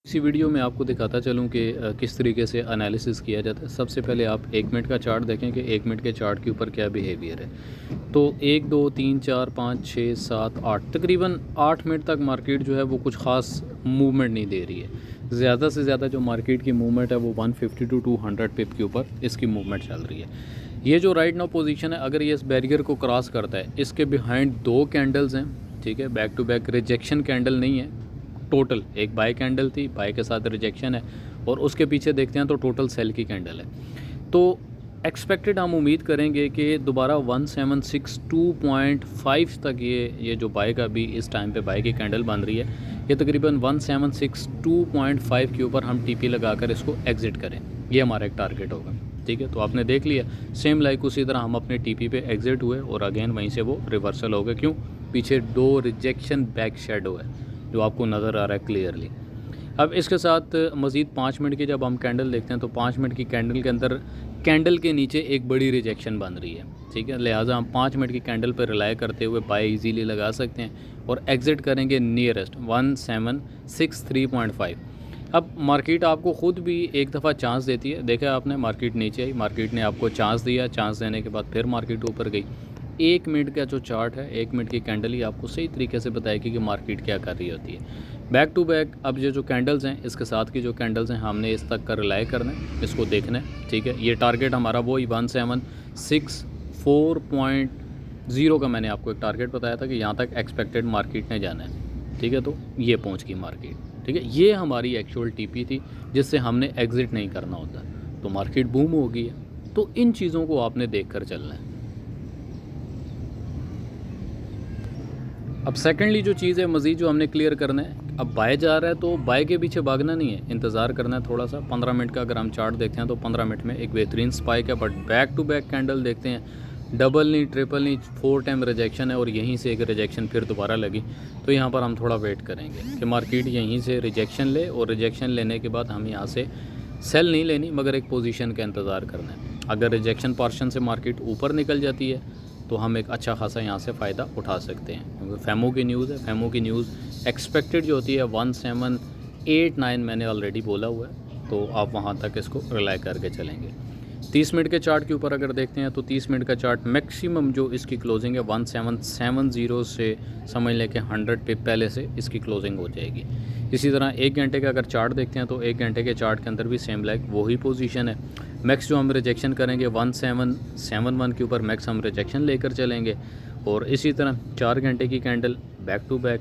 इसी वीडियो में आपको दिखाता चलूँ कि किस तरीके से एनालिसिस किया जाता है। सबसे पहले आप 1 मिनट का चार्ट देखें कि 1 मिनट के चार्ट के ऊपर क्या बिहेवियर है। तो 1, 2, 3, 4, 5, 6, 7, 8 तकरीबन 8 मिनट तक मार्केट जो है वो कुछ ख़ास मूवमेंट नहीं दे रही है। ज़्यादा से ज़्यादा जो मार्केट की मूवमेंट है वो 150 टू 200 पिप के ऊपर इसकी मूवमेंट चल रही है। ये जो राइट नाउ पोजीशन है, अगर ये इस बैरियर को क्रॉस करता है, इसके बिहाइंड 2 कैंडल्स हैं, ठीक है, back to back rejection candle नहीं है। टोटल एक बाय कैंडल थी, बाय के साथ रिजेक्शन है, और उसके पीछे देखते हैं तो टोटल सेल की कैंडल है। तो एक्सपेक्टेड हम उम्मीद करेंगे कि दोबारा 1762.5 तक ये जो बाय का भी इस टाइम पे बाय की कैंडल बन रही है, ये तकरीबन 1762.5 के ऊपर हम टीपी लगाकर इसको एग्ज़िट करें। ये हमारा एक टारगेट होगा, ठीक है। तो आपने देख लिया सेम लाइक उसी तरह हम अपने टीपी पे एग्ज़िट हुए और अगेन वहीं से वो रिवर्सल हो गया। क्यों? पीछे 2 रिजेक्शन बैक शेडो है जो आपको नज़र आ रहा है क्लियरली। अब इसके साथ मज़ीद 5 मिनट की जब हम कैंडल देखते हैं तो 5 मिनट की कैंडल के अंदर कैंडल के नीचे एक बड़ी रिजेक्शन बन रही है, ठीक है। लिहाजा हम 5 मिनट की कैंडल पर रिलाई करते हुए बाय इजीली लगा सकते हैं और एग्ज़िट करेंगे नियरेस्ट 1763.5। अब मार्केट आपको ख़ुद भी एक दफ़ा चांस देती है। देखा आपने, मार्केट नीचे आई, मार्केट ने आपको चांस दिया, चांस देने के बाद फिर मार्केट ऊपर गई। 1 मिनट का जो चार्ट है, 1 मिनट की कैंडल ही आपको सही तरीके से बताएगी कि मार्केट क्या कर रही होती है। बैक टू बैक अब ये जो कैंडल्स हैं, इसके साथ की जो कैंडल्स हैं, हमने इस तक का रिलाई करना है, इसको देखना है, ठीक है। ये टारगेट हमारा वही 1764.0 का मैंने आपको एक टारगेट बताया था कि यहाँ तक एक्सपेक्टेड मार्केट ने जाना है, ठीक है। तो ये पहुँच गई मार्केट, ठीक है। ये हमारी एक्चुअल टीपी थी जिससे हमने एग्ज़िट नहीं करना होता, तो मार्केट बूम हो गई है। तो इन चीज़ों को आपने देख कर चलना है। अब सेकेंडली जो चीज़ है मज़ीद जो हमने क्लियर करना है, अब बाय जा रहा है तो बाय के पीछे भागना नहीं है, इंतज़ार करना है थोड़ा सा। 15 मिनट का अगर हम चार्ट देखते हैं तो 15 मिनट में एक बेहतरीन स्पाइक है, but back to back candle देखते हैं, डबल नहीं, ट्रिपल नहीं, 4 टाइम रिजेक्शन है और यहीं से एक रिजेक्शन फिर दोबारा लगी। तो यहाँ पर हम थोड़ा वेट करेंगे कि मार्केट यहीं से रिजेक्शन ले, और रिजेक्शन लेने के बाद हम यहाँ से सेल नहीं लेनी मगर एक पोजीशन का इंतज़ार करना है। अगर रिजेक्शन पोर्शन से मार्केट ऊपर निकल जाती है तो हम एक अच्छा खासा यहाँ से फ़ायदा उठा सकते हैं, क्योंकि फेमो की न्यूज़ है। फेमो की न्यूज़ एक्सपेक्टेड जो होती है 1789 मैंने ऑलरेडी बोला हुआ है, तो आप वहाँ तक इसको रिलाई करके चलेंगे। 30 मिनट के चार्ट के ऊपर अगर देखते हैं तो 30 मिनट का चार्ट मैक्सिमम जो इसकी क्लोजिंग है 1770 से समझ लें कि 100 पिप पहले से इसकी क्लोजिंग हो जाएगी। इसी तरह 1 घंटे का अगर चार्ट देखते हैं तो 1 घंटे के चार्ट के अंदर भी सेम लाइक वही पोजीशन है। मैक्स जो हम रिजेक्शन करेंगे 1771 के ऊपर मैक्स हम रिजेक्शन लेकर चलेंगे, और इसी तरह 4 घंटे की कैंडल बैक टू बैक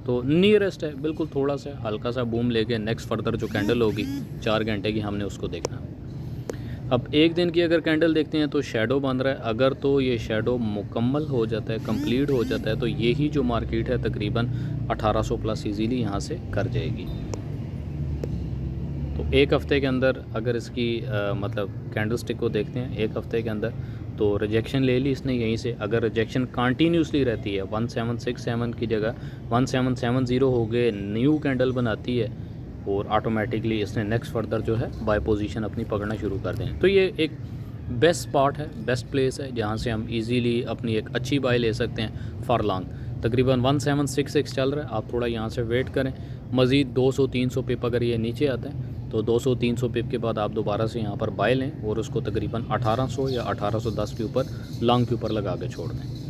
तो नियरेस्ट है, बिल्कुल थोड़ा सा हल्का सा बूम लेके नेक्स्ट फर्दर जो कैंडल होगी 4 घंटे की हमने उसको देखना। अब 1 दिन की अगर कैंडल देखते हैं तो शेडो बन रहा है। अगर तो ये शेडो मुकम्मल हो जाता है, कंप्लीट हो जाता है, तो यही जो मार्केट है तकरीबन 1800 प्लस इजीली यहाँ से कर जाएगी। तो 1 हफ़्ते के अंदर अगर इसकी मतलब कैंडल स्टिक को देखते हैं 1 हफ़्ते के अंदर, तो रिजेक्शन ले ली इसने यहीं से। अगर रिजेक्शन कंटिन्यूसली रहती है 1767 की जगह 1770 हो गए, न्यू कैंडल बनाती है और ऑटोमेटिकली इसने नेक्स्ट फर्दर जो है बाय पोजीशन अपनी पकड़ना शुरू कर दें। तो ये एक बेस्ट स्पॉट है, बेस्ट प्लेस है जहाँ से हम इजीली अपनी एक अच्छी बाय ले सकते हैं फॉर लॉन्ग। तकरीबन 1766 चल रहा है, आप थोड़ा यहाँ से वेट करें। मज़ीद 200-300 पिप अगर ये नीचे आता है तो 200-300 पिप के बाद आप दोबारा से यहाँ पर बाय लें और उसको तकरीबन 1800 या 1810 के ऊपर लॉन्ग के ऊपर लगा के छोड़ दें।